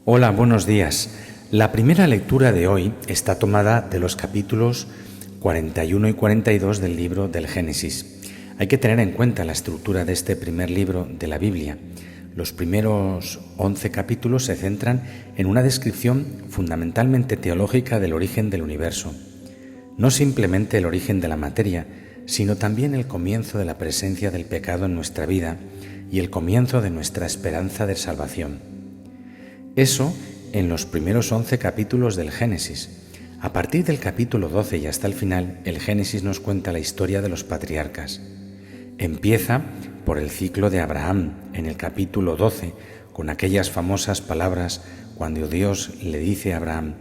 Hola, buenos días. La primera lectura de hoy está tomada de los capítulos 41 y 42 del libro del Génesis. Hay que tener en cuenta la estructura de este primer libro de la Biblia. Los primeros 11 capítulos se centran en una descripción fundamentalmente teológica del origen del universo. No simplemente el origen de la materia, sino también el comienzo de la presencia del pecado en nuestra vida y el comienzo de nuestra esperanza de salvación. Eso en los primeros 11 capítulos del Génesis. A partir del capítulo 12 y hasta el final, el Génesis nos cuenta la historia de los patriarcas. Empieza por el ciclo de Abraham en el capítulo 12, con aquellas famosas palabras cuando Dios le dice a Abraham: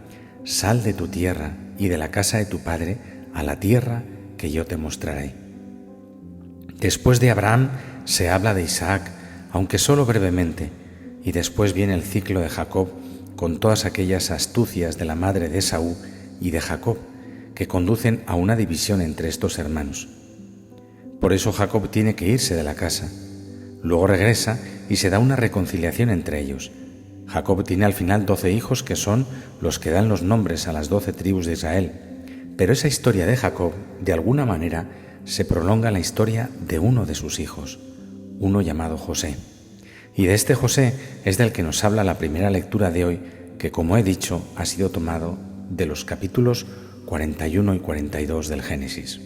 «Sal de tu tierra y de la casa de tu padre a la tierra que yo te mostraré». Después de Abraham se habla de Isaac, aunque solo brevemente, y después viene el ciclo de Jacob con todas aquellas astucias de la madre de Esaú y de Jacob que conducen a una división entre estos hermanos. Por eso Jacob tiene que irse de la casa. Luego regresa y se da una reconciliación entre ellos. Jacob tiene al final 12 hijos que son los que dan los nombres a las 12 tribus de Israel. Pero esa historia de Jacob, de alguna manera, se prolonga en la historia de uno de sus hijos, uno llamado José. Y de este José es del que nos habla la primera lectura de hoy, que, como he dicho, ha sido tomado de los capítulos 41 y 42 del Génesis.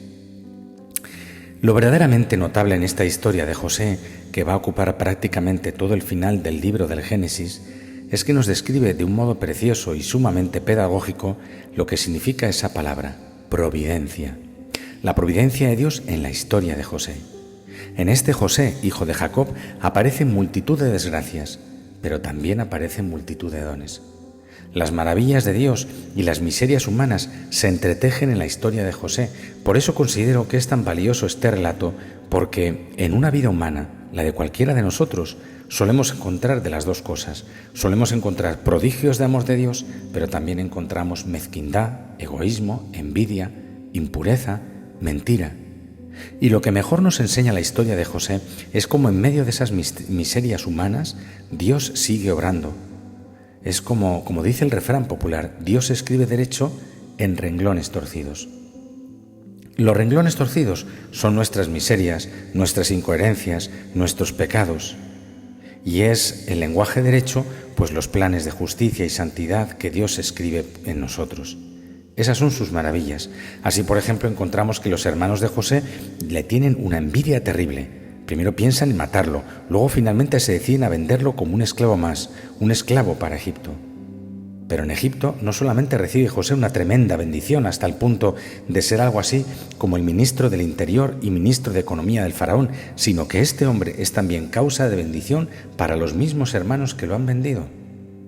Lo verdaderamente notable en esta historia de José, que va a ocupar prácticamente todo el final del libro del Génesis, es que nos describe de un modo precioso y sumamente pedagógico lo que significa esa palabra, providencia. La providencia de Dios en la historia de José. En este José, hijo de Jacob, aparecen multitud de desgracias, pero también aparecen multitud de dones. Las maravillas de Dios y las miserias humanas se entretejen en la historia de José. Por eso considero que es tan valioso este relato, porque en una vida humana, la de cualquiera de nosotros, solemos encontrar de las dos cosas. Solemos encontrar prodigios de amor de Dios, pero también encontramos mezquindad, egoísmo, envidia, impureza, mentira. Y lo que mejor nos enseña la historia de José es cómo en medio de esas miserias humanas Dios sigue obrando. Es como dice el refrán popular: Dios escribe derecho en renglones torcidos. Los renglones torcidos son nuestras miserias, nuestras incoherencias, nuestros pecados. Y es el lenguaje derecho, pues los planes de justicia y santidad que Dios escribe en nosotros. Esas son sus maravillas. Así, por ejemplo, encontramos que los hermanos de José le tienen una envidia terrible. Primero piensan en matarlo, luego finalmente se deciden a venderlo como un esclavo más, un esclavo para Egipto. Pero en Egipto no solamente recibe José una tremenda bendición hasta el punto de ser algo así como el ministro del Interior y ministro de Economía del faraón, sino que este hombre es también causa de bendición para los mismos hermanos que lo han vendido.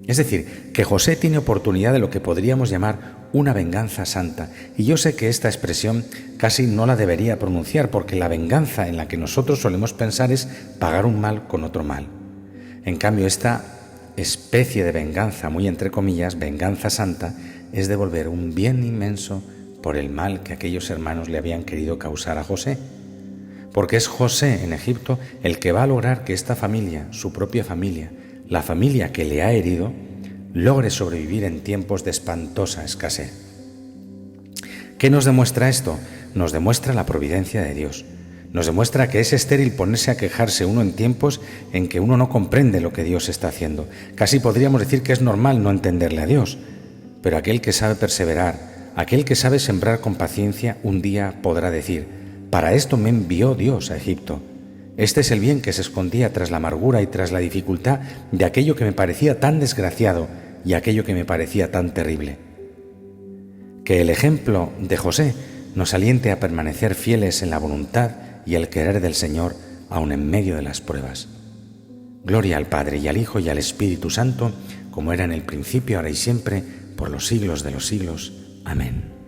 Es decir, que José tiene oportunidad de lo que podríamos llamar una venganza santa. Y yo sé que esta expresión casi no la debería pronunciar, porque la venganza en la que nosotros solemos pensar es pagar un mal con otro mal. En cambio, esta especie de venganza, muy entre comillas, venganza santa, es devolver un bien inmenso por el mal que aquellos hermanos le habían querido causar a José. Porque es José en Egipto el que va a lograr que esta familia, su propia familia, la familia que le ha herido, logre sobrevivir en tiempos de espantosa escasez. ¿Qué nos demuestra esto? Nos demuestra la providencia de Dios. Nos demuestra que es estéril ponerse a quejarse uno en tiempos en que uno no comprende lo que Dios está haciendo. Casi podríamos decir que es normal no entenderle a Dios, pero aquel que sabe perseverar, aquel que sabe sembrar con paciencia, un día podrá decir: «Para esto me envió Dios a Egipto». Este es el bien que se escondía tras la amargura y tras la dificultad de aquello que me parecía tan desgraciado y aquello que me parecía tan terrible. Que el ejemplo de José nos aliente a permanecer fieles en la voluntad y el querer del Señor, aun en medio de las pruebas. Gloria al Padre y al Hijo y al Espíritu Santo, como era en el principio, ahora y siempre, por los siglos de los siglos. Amén.